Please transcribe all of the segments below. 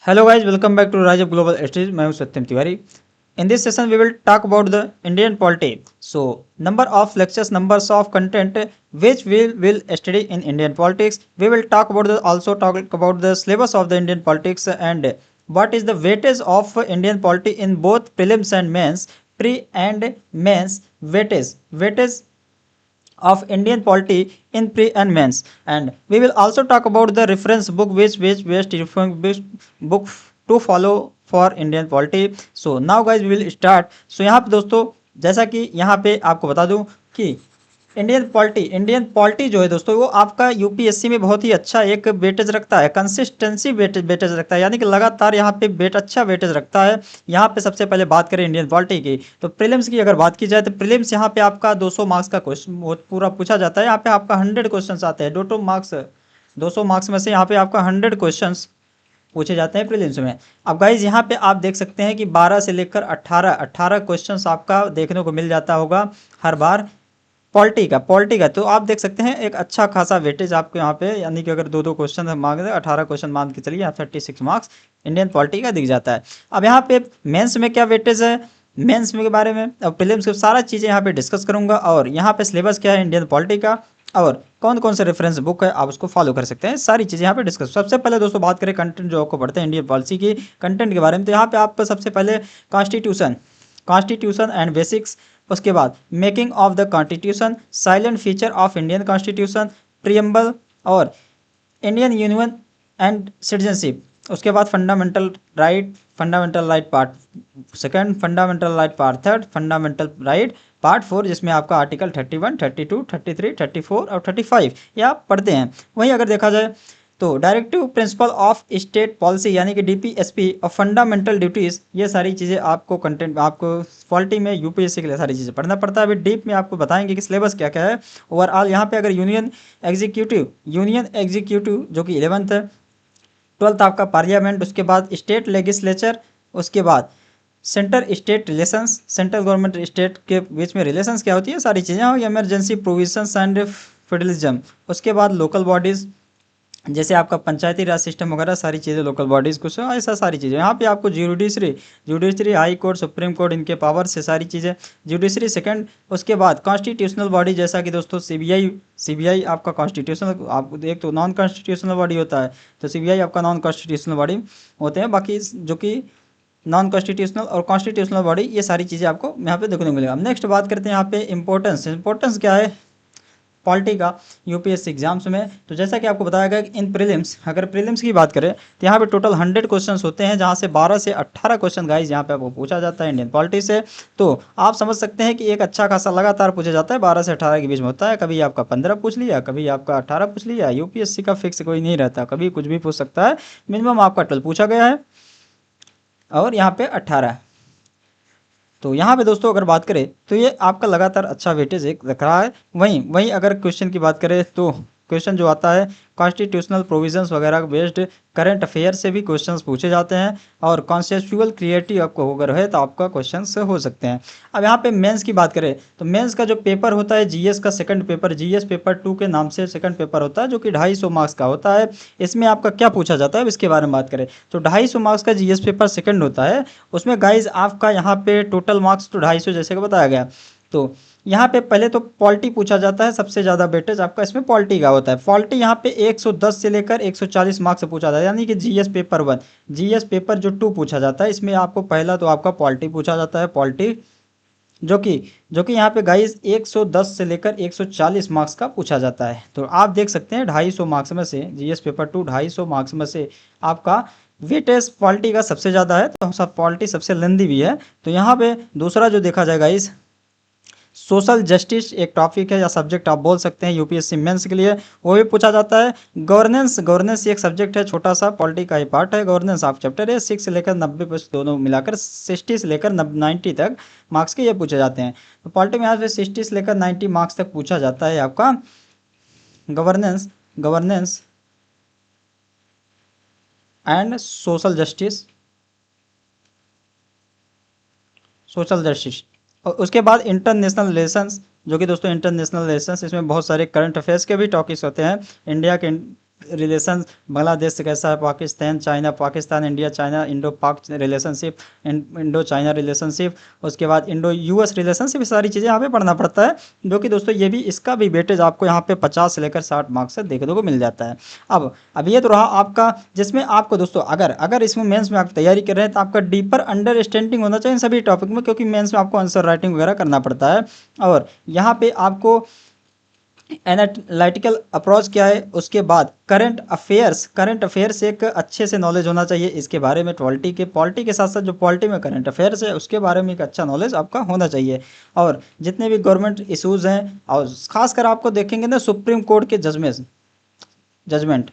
Hello guys, welcome back to Rajab Global Studies. मैं हूं सत्यम Tiwari. In this session, we will talk about the Indian polity. So, number of lectures, numbers of content which we will study in Indian politics. We will talk about also talk about the syllabus of the Indian politics and what is the weightage of Indian polity in both prelims and mains, pre and mains weightage of Indian polity in pre and mains, and we will also talk about the reference book which best reference book to follow for Indian polity. So now guys we will start. So यहाँ पे दोस्तों जैसा कि यहाँ पे आपको बता दूं कि इंडियन पॉलिटी जो है दोस्तों वो आपका यूपीएससी में बहुत ही अच्छा एक वेटेज रखता है, कंसिस्टेंसी वेटेज रखता है, यानी कि लगातार यहाँ पे अच्छा वेटेज रखता है. यहाँ पे सबसे पहले बात करें इंडियन पॉलिटी की, तो प्रीलिम्स की अगर बात की जाए तो प्रीलिम्स यहाँ पे आपका 200 मार्क्स का क्वेश्चन पूरा पूछा जाता है. यहाँ पे आपका 100 क्वेश्चन आते हैं, 200 मार्क्स में से यहाँ पे आपका 100 क्वेश्चन पूछे जाते हैं प्रीलिम्स में. अब गाइज यहाँ पे आप देख सकते हैं कि 12 से लेकर 18 क्वेश्चंस आपका देखने को मिल जाता होगा हर बार पॉलिटी का. तो आप देख सकते हैं एक अच्छा खासा वेटेज आपको यहाँ पे, यानी कि अगर दो क्वेश्चन हम मांग रहे 18 क्वेश्चन मान के चलिए, यहाँ 36 मार्क्स इंडियन पॉलिटी का दिख जाता है. अब यहाँ पे मेंस में क्या वेटेज है, मेंस में के बारे में अब प्रीलिम्स के सारा चीज़ें यहाँ पे डिस्कस करूंगा, और यहाँ पे सिलेबस क्या है इंडियन पॉलिटी का और कौन कौन से रेफरेंस बुक है आप उसको फॉलो कर सकते हैं, सारी चीज़ें यहाँ पे डिस्कस. सबसे पहले दोस्तों बात करें कंटेंट जो आपको पढ़ते हैं इंडियन पॉलिसी की कंटेंट के बारे में, तो यहाँ पे आप सबसे पहले कॉन्स्टिट्यूशन एंड बेसिक्स, उसके बाद making of the constitution, silent feature of Indian constitution, preamble और इंडियन यूनियन एंड सिटीजनशिप, उसके बाद fundamental right part second, fundamental right part third, fundamental right part 4, जिसमें आपका आर्टिकल 31, 32, 33, 34 और 35 ये आप पढ़ते हैं. वहीं अगर देखा जाए तो directive principle of state policy यानी कि डीपीएसपी और फंडामेंटल ड्यूटीज़, ये सारी चीज़ें आपको आपको पॉलिटी में यूपीएससी के लिए सारी चीज़ें पढ़ना पड़ता है. अभी डीप में आपको बताएंगे कि सिलेबस क्या क्या है ओवरऑल. यहाँ पे अगर यूनियन एग्जीक्यूटिव जो कि 11th है, 12th आपका पार्लियामेंट, उसके बाद स्टेट लेजिस्लेचर, उसके बाद centre state relations, central government state के बीच में रिलेशंस क्या होती है, सारी चीज़ें हो, इमरजेंसी प्रोविजंस एंड फेडरलिज्म, उसके बाद लोकल बॉडीज़ जैसे आपका पंचायती राज सिस्टम वगैरह सारी चीज़ें, लोकल बॉडीज़ कुछ ऐसा सारी चीज़ें. यहाँ पे आपको judiciary high court, supreme court, इनके पावर से सारी चीज़ें. जुडिशरी सेकंड, उसके बाद कॉन्स्टिट्यूशनल बॉडी जैसा कि दोस्तों सीबीआई आपका कॉन्स्टिट्यूशनल, आप एक तो नॉन कॉन्स्टिट्यूशनल बॉडी होता है, तो सीबीआई आपका नॉन कॉन्स्टिट्यूशनल बॉडी होते हैं. बाकी जो कि नॉन कॉन्स्टिट्यूशनल और कॉन्स्टिट्यूशनल बॉडी, ये सारी चीज़ें आपको यहाँ पे देखने को मिलेगा. नेक्स्ट बात करते हैं यहाँ पे इंपॉर्टेंस क्या है पॉलिटी का यूपीएससी एग्जाम्स में. तो जैसा कि आपको बताया गया कि इन प्रीलिम्स, अगर प्रीलिम्स की बात करें तो यहाँ पे टोटल 100 क्वेश्चंस होते हैं, जहाँ से 12 से 18 क्वेश्चन गाइज यहाँ पे आपको पूछा जाता है इंडियन पॉलिटी से. तो आप समझ सकते हैं कि एक अच्छा खासा लगातार पूछा जाता है, 12 से 18 के बीच में होता है. कभी आपका 15 पूछ लिया, कभी आपका 18 पूछ लिया. यूपीएससी का फिक्स कोई नहीं रहता, कभी कुछ भी पूछ सकता है. मिनिमम आपका 12 पूछा गया है और यहाँ पे 18. तो यहाँ पे दोस्तों अगर बात करें तो ये आपका लगातार अच्छा वेटेज एक रख रहा है. वहीं अगर क्वेश्चन की बात करें तो क्वेश्चन जो आता है कॉन्स्टिट्यूशनल प्रोविजंस वगैरह बेस्ड करंट अफेयर से भी क्वेश्चंस पूछे जाते हैं, और कॉन्सेप्चुअल क्रिएटिव आपको अगर है तो आपका क्वेश्चंस हो सकते हैं. अब यहाँ पे मेंस की बात करें तो मेंस का जो पेपर होता है जीएस का सेकंड पेपर, जीएस पेपर 2 के नाम से सेकंड पेपर होता है, जो कि 250 मार्क्स का होता है. इसमें आपका क्या पूछा जाता है, इसके बारे में बात करें तो 250 मार्क्स का जीएस पेपर सेकंड होता है. उसमें गाइज आपका यहाँ पे टोटल मार्क्स तो 250 जैसे कि बताया गया. तो यहाँ पे पहले तो पॉलिटी पूछा जाता है, सबसे ज़्यादा वेटेज आपका इसमें पॉलिटी का होता है. पॉलिटी यहाँ पे 110 से लेकर 140 मार्क्स से पूछा जाता है, यानी कि जीएस पेपर 1, जीएस पेपर जो 2 पूछा जाता है, इसमें आपको पहला तो आपका पॉलिटी पूछा जाता है. पॉलिटी जो कि यहाँ पे गाइस 110 से लेकर 140 मार्क्स का पूछा जाता है. तो आप देख सकते हैं 250 मार्क्स में से जीएस पेपर 2 250 मार्क्स में से आपका वेटेज पॉलिटी का सबसे ज़्यादा है. तो सब पॉलिटी सबसे लेंदी भी है. तो यहाँ पे दूसरा जो देखा जाएगा इस सोशल जस्टिस एक टॉपिक है या सब्जेक्ट आप बोल सकते हैं यूपीएससी मेंस के लिए, वो भी पूछा जाता है. गवर्नेंस एक सब्जेक्ट है, छोटा सा पॉलिटी का ही पार्ट है. गवर्नेंस आप चैप्टर है 6 से लेकर 90 दोनों मिलाकर 60 से लेकर 90 तक मार्क्स के ये पूछे जाते हैं. तो पॉलिटी में यहाँ पे 60 से लेकर 90 मार्क्स तक पूछा जाता है आपका गवर्नेंस एंड सोशल जस्टिस. और उसके बाद इंटरनेशनल रिलेशंस, जो कि दोस्तों इंटरनेशनल रिलेशंस, इसमें बहुत सारे करंट अफेयर्स के भी टॉपिक्स होते हैं. इंडिया के रिलेशन बांग्लादेश से कैसा है, Pakistan China, Pakistan India China, Indo पाक रिलेशनशिप, इंडो चाइना रिलेशनशिप, उसके बाद इंडो यूएस रिलेशनशिप, सारी चीज़ें यहाँ पे पढ़ना पड़ता है, जो कि दोस्तों ये भी इसका भी वेटेज आपको यहाँ पे 50 से लेकर 60 मार्क्स से देखने को मिल जाता है। अब ये तो रहा आपका, जिसमें आपको दोस्तों अगर अगर इसमें मेंस में आप तैयारी कर रहे हैं तो आपका डीपर अंडरस्टैंडिंग होना चाहिए सभी टॉपिक में, क्योंकि मेंस में आपको आंसर राइटिंग वगैरह करना पड़ता है। और यहाँ पे आपको एनालिटिकल अप्रोच क्या है, उसके बाद करंट अफेयर्स एक अच्छे से नॉलेज होना चाहिए इसके बारे में, पॉलिटी के साथ साथ जो पॉलिटी में करंट अफेयर्स है उसके बारे में एक अच्छा नॉलेज आपका होना चाहिए। और जितने भी गवर्नमेंट इशूज़ हैं, और खासकर आपको देखेंगे ना सुप्रीम कोर्ट के जजमेंट,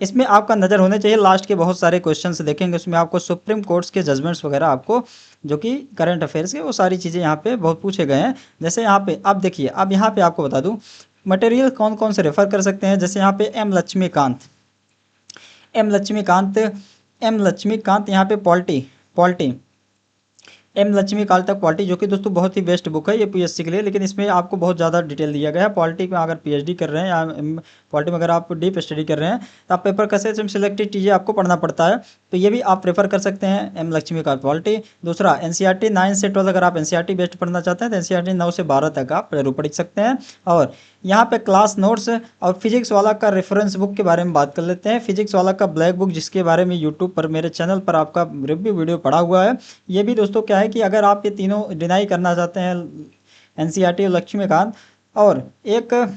इसमें आपका नज़र होने चाहिए। लास्ट के बहुत सारे क्वेश्चंस देखेंगे उसमें आपको सुप्रीम कोर्ट्स के जजमेंट्स वगैरह आपको, जो कि करंट अफेयर्स के, वो सारी चीज़ें यहाँ पे बहुत पूछे गए हैं। जैसे यहाँ पे आप देखिए, अब यहाँ पे आपको बता दूँ मटेरियल कौन कौन से रेफर कर सकते हैं। जैसे यहाँ पे एम लक्ष्मीकांत यहाँ पे पॉलिटी एम लक्ष्मीकांत तक पॉलिटी, जो कि दोस्तों बहुत ही बेस्ट बुक है ये पीएससी के लिए, लेकिन इसमें आपको बहुत ज़्यादा डिटेल दिया गया है। पॉलिटी में अगर पीएचडी कर रहे हैं या पॉलिटी में अगर आप डीप स्टडी कर रहे हैं तो आप पेपर कैसे सिलेक्टेड चीज़ें आपको पढ़ना पड़ता है, तो ये भी आप प्रेफर कर सकते हैं एम लक्ष्मीकांत पॉलिटी। दूसरा एनसीईआरटी 9 से 12 अगर आप एनसीईआरटी बेस्ड पढ़ना चाहते हैं तो एनसीईआरटी 9 से 12 तक आप पढ़ सकते हैं। और यहाँ पे क्लास नोट्स और फिजिक्स वाला का रेफरेंस बुक के बारे में बात कर लेते हैं। फिजिक्स वाला का ब्लैक बुक, जिसके बारे में यूट्यूब पर मेरे चैनल पर आपका रिव्यू वीडियो पड़ा हुआ है। ये भी दोस्तों क्या है कि अगर आप ये तीनों डिनाई करना चाहते हैं, एनसीईआरटी और लक्ष्मीकांत, और एक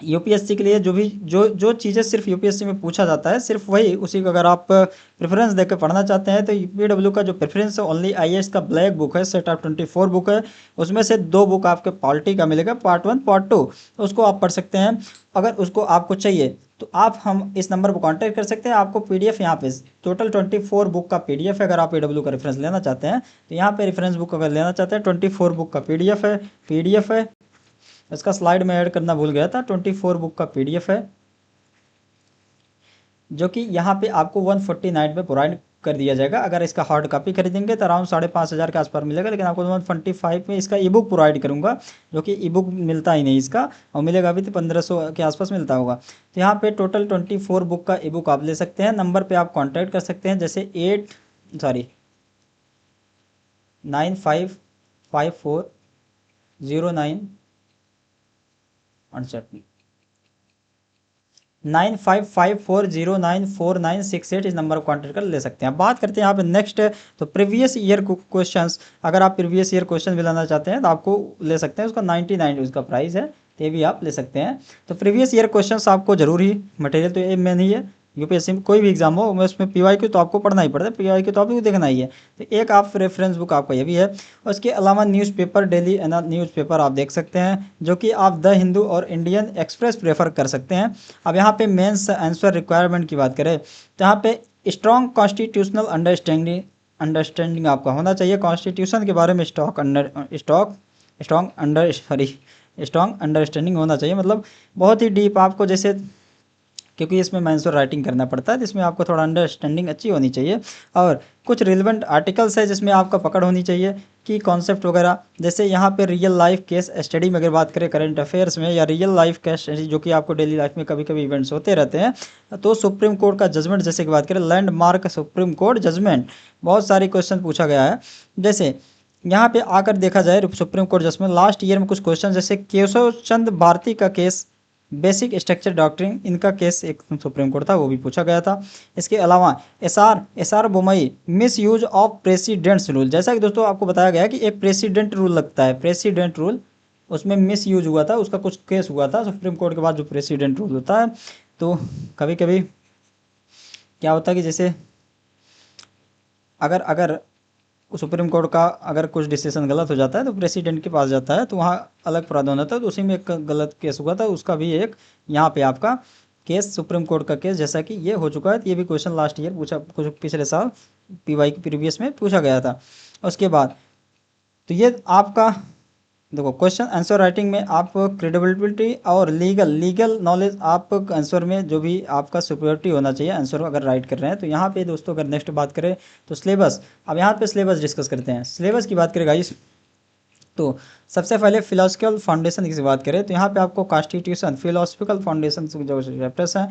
यूपीएससी के लिए जो चीज़ें सिर्फ यूपीएससी में पूछा जाता है सिर्फ वही, उसी को अगर आप प्रेफरेंस देकर पढ़ना चाहते हैं तो यूपीडब्ल्यू का जो प्रेफरेंस है ओनली आईएएस का ब्लैक बुक है, सेट ऑफ 24 बुक है, उसमें से 2 बुक आपके पॉलिटी का मिलेगा, पार्ट 1 पार्ट 2, उसको आप पढ़ सकते हैं। अगर उसको आपको चाहिए तो आप हम इस नंबर पर कॉन्टैक्ट कर सकते हैं। आपको पीडीएफ यहाँ पे टोटल 24 बुक का पीडीएफ है। अगर आप पीडब्ल्यू का रेफरेंस लेना चाहते हैं तो यहाँ पे रेफरेंस बुक अगर लेना चाहते हैं 24 बुक का पीडीएफ है। इसका स्लाइड में ऐड करना भूल गया था, 24 बुक का पीडीएफ है, जो कि यहाँ पे आपको 149 में प्रोवाइड कर दिया जाएगा। अगर इसका हार्ड कॉपी खरीदेंगे तो अराउंड 5,500 के आसपास मिलेगा, लेकिन आपको 125 में इसका ई बुक प्रोवाइड करूँगा, जो कि ई बुक मिलता ही नहीं इसका, और मिलेगा भी तो 1500 के आसपास मिलता होगा। तो यहाँ पे टोटल 24 बुक का ई बुक आप ले सकते हैं। नंबर पर आप कॉन्टैक्ट कर सकते हैं, जैसे 955409 इस नंबर को कॉन्टैक्ट कर ले सकते हैं। बात करते हैं यहाँ पे नेक्स्ट, तो प्रीवियस ईयर क्वेश्चंस, अगर आप प्रीवियस ईयर क्वेश्चन भी लाना चाहते हैं तो आपको ले सकते हैं, उसका 99 उसका प्राइस है, तो ये भी आप ले सकते हैं। तो प्रीवियस ईयर क्वेश्चंस आपको जरूर ही मटेरियल तो ये मेन ही है, यूपीएससी में कोई भी एग्जाम हो उसमें पीवाईक्यू तो आपको पढ़ना ही पड़ता है, पीवाईक्यू तो आपको देखना ही है, तो एक आप रेफरेंस बुक आपका ये भी है। उसके अलावा न्यूज़पेपर, डेली न्यूज़पेपर आप देख सकते हैं, जो कि आप द हिंदू और इंडियन एक्सप्रेस प्रेफर कर सकते हैं। अब यहाँ पे मेंस आंसर रिक्वायरमेंट की बात करें तो यहाँ पे स्ट्रॉन्ग कॉन्स्टिट्यूशनल अंडरस्टैंडिंग आपका होना चाहिए। कॉन्स्टिट्यूशन के बारे में स्ट्रॉन्ग अंडरस्टैंडिंग होना चाहिए, मतलब बहुत ही डीप आपको, जैसे क्योंकि इसमें मैंसर राइटिंग करना पड़ता है, जिसमें आपको थोड़ा अंडरस्टैंडिंग अच्छी होनी चाहिए। और कुछ रिलेवेंट आर्टिकल्स है जिसमें आपका पकड़ होनी चाहिए कि कॉन्सेप्ट वगैरह, जैसे यहाँ पे रियल लाइफ केस स्टडी में अगर बात करें करंट अफेयर्स में, या रियल लाइफ केस स्टडी जो कि आपको डेली लाइफ में कभी कभी इवेंट्स होते रहते हैं, तो सुप्रीम कोर्ट का जजमेंट जैसे कि बात करें लैंडमार्क सुप्रीम कोर्ट जजमेंट, बहुत सारे क्वेश्चन पूछा गया है। जैसे यहाँ पे आकर देखा जाए Supreme Court judgement, last year में कुछ क्वेश्चन, जैसे केशव चंद भारती का केस, बेसिक स्ट्रक्चर डॉक्ट्रिन, इनका केस एक सुप्रीम कोर्ट था, वो भी पूछा गया था। इसके अलावा SR Bommai misuse of president's rule, जैसा कि दोस्तों आपको बताया गया कि एक प्रेसिडेंट रूल लगता है, प्रेसिडेंट रूल, उसमें मिस यूज हुआ था, उसका कुछ केस हुआ था सुप्रीम कोर्ट के बाद। जो प्रेसिडेंट रूल होता है, तो कभी कभी क्या होता है कि जैसे अगर सुप्रीम कोर्ट का अगर कुछ डिसीजन गलत हो जाता है तो प्रेसिडेंट के पास जाता है, तो वहाँ अलग प्रावधान होता है, तो उसी में एक गलत केस हुआ था, उसका भी एक यहाँ पे आपका केस, सुप्रीम कोर्ट का केस जैसा कि ये हो चुका है। तो ये भी क्वेश्चन लास्ट ईयर पूछा, कुछ पिछले साल पीवाई की प्रीवियस में पूछा गया था। उसके बाद तो ये आपका देखो क्वेश्चन आंसर राइटिंग में आप क्रेडिबिलिटी और लीगल नॉलेज, आप आंसर में जो भी आपका सुपरियोरिटी होना चाहिए आंसर अगर राइट कर रहे हैं। तो यहाँ पे दोस्तों अगर नेक्स्ट बात करें तो सिलेबस, अब यहाँ पे सिलेबस डिस्कस करते हैं। सिलेबस की बात करें गाइस, तो सबसे पहले फिलोसफिकल फाउंडेशन की बात करें तो यहाँ पे आपको कॉन्स्टिट्यूशन, फिलोसफिकल फाउंडेशन जो चैप्टर्स हैं,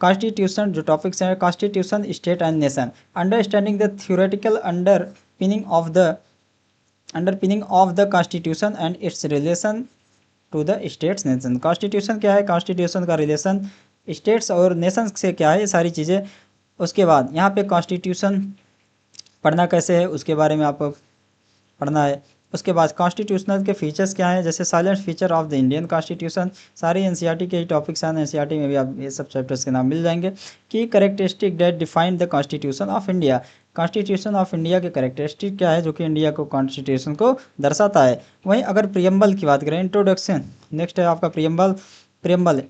कॉन्स्टिट्यूशन जो टॉपिक्स हैं, constitution, state and nation, understanding the theoretical underpinning of the constitution and its relation to the states nation. Constitution क्या है, कॉन्स्टिट्यूशन का रिलेशन स्टेट्स और नेशन से क्या है, ये सारी चीज़ें। उसके बाद यहाँ पे कॉन्स्टिट्यूशन पढ़ना कैसे है उसके बारे में आपको पढ़ना है। उसके बाद कॉन्स्टिट्यूशनल के फीचर्स क्या हैं, जैसे silent feature of the Indian constitution, सारे एनसीईआरटी के ही टॉपिक्स हैं, एनसीईआरटी में भी आप ये सब चैप्टर्स के नाम मिल जाएंगे। की characteristic that define the constitution of India, constitution of India के कैरेक्टरिस्टिक क्या है जो कि इंडिया को कॉन्स्टिट्यूशन को दर्शाता है। वहीं अगर प्रियम्बल की बात करें, इंट्रोडक्शन, नेक्स्ट है आपका preamble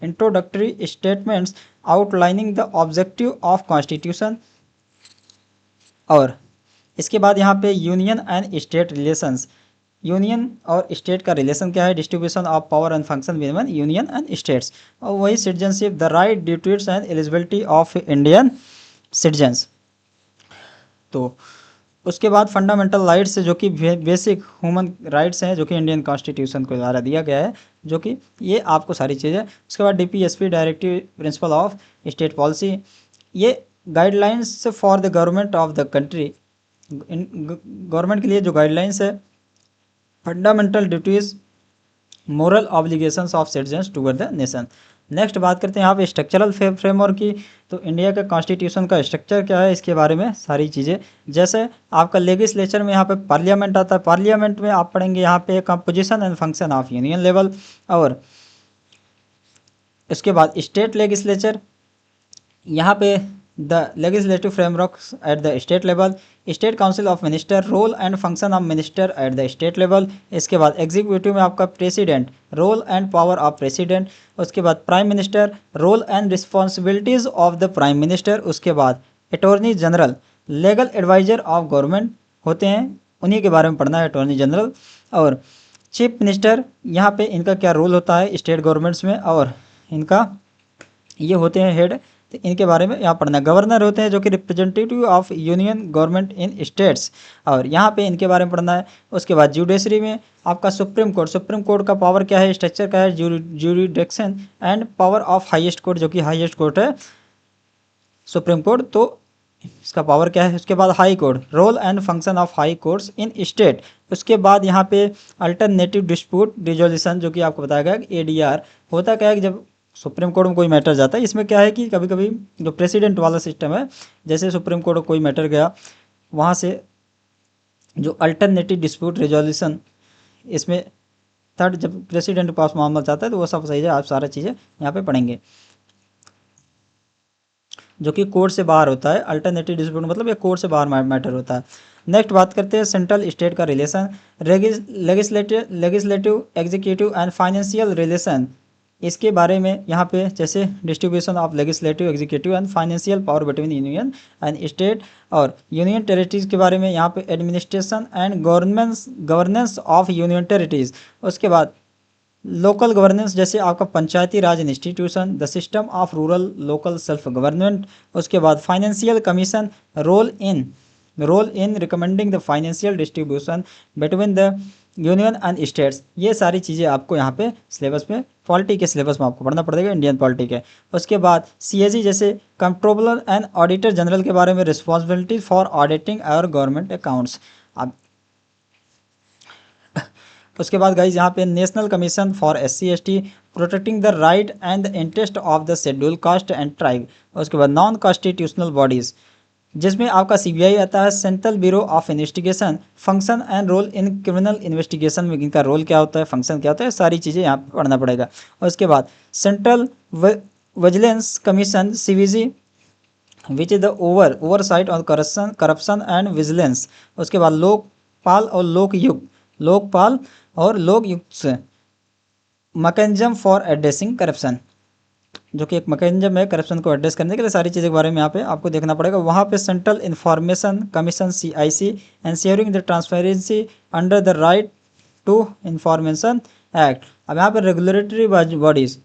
introductory statements outlining the objective of constitution. और इसके बाद यहाँ पे union and state relations, union और स्टेट का रिलेशन क्या है, distribution of power and function between union and states. और वही citizenship, the right, duties and eligibility of Indian citizens. तो उसके बाद फंडामेंटल राइट्स जो कि बेसिक ह्यूमन राइट्स हैं जो कि इंडियन कॉन्स्टिट्यूशन के द्वारा दिया गया है, जो कि ये आपको सारी चीज़ें। उसके बाद DPSP, directive principle of state policy, ये guidelines for the government of the country, government के लिए जो गाइडलाइंस है, fundamental duties, moral obligations of citizens toward the nation. Next बात करते हैं यहाँ पे स्ट्रक्चरल फ्रेमवर्क की। तो इंडिया का कॉन्स्टिट्यूशन का स्ट्रक्चर क्या है, इसके बारे में सारी चीज़ें। जैसे आपका लेजिस्लेचर में यहाँ पे पार्लियामेंट आता है, पार्लियामेंट में आप पढ़ेंगे यहाँ पे composition and function of union level. और उसके बाद स्टेट लेजिस्लेचर, यहाँ पे the legislative framework at the state level, state council of minister, role and function of minister at the state level. इसके बाद एग्जीक्यूटिव में आपका president, role and power of president. उसके बाद prime minister, role and responsibilities of the prime minister. उसके बाद attorney general, legal adviser of government होते हैं, उन्हीं के बारे में पढ़ना है, अटॉर्नी जनरल। और चीफ मिनिस्टर, यहाँ पे इनका क्या रोल होता है स्टेट गवर्नमेंट्स में, और इनका ये होते हैं हेड, तो इनके बारे में यहाँ पढ़ना है। गवर्नर होते हैं जो कि representative of union government in states, और यहाँ पे इनके बारे में पढ़ना है। उसके बाद जुडिशरी में आपका सुप्रीम कोर्ट, सुप्रीम कोर्ट का पावर क्या है, स्ट्रक्चर क्या है, jurisdiction and power of highest court, जो कि हाईएस्ट कोर्ट है सुप्रीम कोर्ट, तो इसका पावर क्या है। उसके बाद high court, role and function of high courts in state. उसके बाद यहाँ पे अल्टरनेटिव डिस्प्यूट रिजोल्यूशन, जो कि आपको बताया गया एडीआर होता क्या है, जब सुप्रीम कोर्ट में कोई मैटर जाता है, इसमें क्या है कि कभी कभी जो प्रेसिडेंट वाला सिस्टम है, जैसे सुप्रीम कोर्ट में कोई मैटर गया, वहाँ से जो अल्टरनेटिव डिस्प्यूट रिजोल्यूशन, इसमें थर्ड जब प्रेसिडेंट के पास मामला जाता है, तो वो सब सही है, आप सारा चीज़ें यहाँ पे पढ़ेंगे, जो कि कोर्ट से बाहर होता है। अल्टरनेटिव डिस्प्यूट मतलब ये कोर्ट से बाहर मैटर होता है। नेक्स्ट बात करते हैं सेंट्रल स्टेट का relation, legislative, executive and financial relation. इसके बारे में यहाँ पे जैसे distribution of legislative, executive and financial power between union and state, और यूनियन टेरिटरीज के बारे में यहाँ पे administration and governance of union territories. उसके बाद लोकल गवर्नेंस, जैसे आपका panchayati raj institution, the system of rural local self government. उसके बाद financial commission, role in recommending the financial distribution between the union and states. ये सारी चीज़ें आपको यहाँ पे सिलेबस में, पॉलिटी के सिलेबस में आपको पढ़ना पड़ेगा, इंडियन पॉलिटी के। उसके बाद सीएजी, जैसे कंट्रोलर एंड ऑडिटर जनरल के बारे में, रिस्पॉन्सिबिलिटी फॉर ऑडिटिंग और गवर्नमेंट अकाउंट्स। अब उसके बाद गाइज यहाँ पे national commission for SC/ST, protecting the right and the interest of the schedule caste and tribe. उसके बाद नॉन कॉन्स्टिट्यूशनल बॉडीज़, जिसमें आपका CBI आता है, central bureau of investigation, function and role in criminal investigation में इनका रोल क्या होता है, फंक्शन क्या होता है, सारी चीज़ें यहाँ पे पढ़ना पड़ेगा। और उसके बाद central vigilance commission, CVG, which is the oversight on corruption and vigilance. उसके बाद लोकपाल और Lokayukta mechanism for addressing corruption, जो कि एक मैकेनिज्म है करप्शन को एड्रेस करने के लिए। सारी चीज़ों के बारे में यहाँ पे आपको देखना पड़ेगा। वहाँ पे central information commission, CIC, ensuring the transparency under the right to information act. अब यहाँ पे रेगुलेटरी बॉडीज़,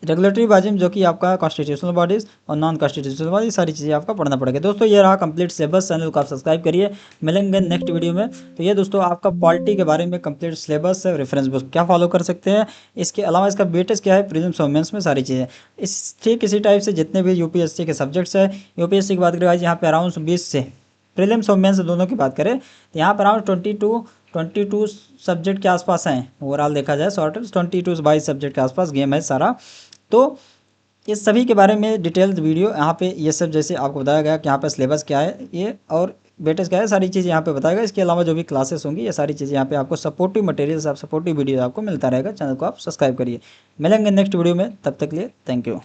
रेगुलेटरी बॉडी जो कि आपका कॉन्स्टिट्यूशनल बॉडीज और नॉन कॉन्स्टिट्यूशनल बॉडी, सारी चीज़ें आपका पढ़ना पड़ेगा। दोस्तों ये रहा कंप्लीट सिलेबस, चैनल को आप सब्सक्राइब करिए, मिलेंगे नेक्स्ट वीडियो में। तो ये दोस्तों आपका पॉलिटी के बारे में कंप्लीट सिलेबस है, रेफरेंस बुक क्या फॉलो कर सकते हैं, इसके अलावा इसका वेटेज क्या है प्रीलिम्स और मेंस में, सारी चीज़ें इस ठीक इसी टाइप से जितने भी यूपीएससी के सब्जेक्ट्स है। यूपीएससी की बात करें यहाँ पे अराउंड 20 से प्रीलिम्स और मेंस दोनों की बात करें तो यहाँ पर अराउंड 22 सब्जेक्ट के आसपास हैं। ओवरऑल देखा जाए शॉर्ट 22 सब्जेक्ट के आसपास गेम है सारा। तो इस सभी के बारे में डिटेल्ड वीडियो यहाँ पे ये सब जैसे आपको बताया गया कि यहाँ पे सिलेबस क्या है ये और वेटेज क्या है, सारी चीज़ यहाँ पे बताएगा। इसके अलावा जो भी क्लासेस होंगी ये सारी चीज़ें यहाँ पे आपको सपोर्टिव मटेरियल्स, आप सपोर्टिव वीडियो आपको मिलता रहेगा। चैनल को आप सब्सक्राइब करिए, मिलेंगे नेक्स्ट वीडियो में, तब तक लिए थैंक यू।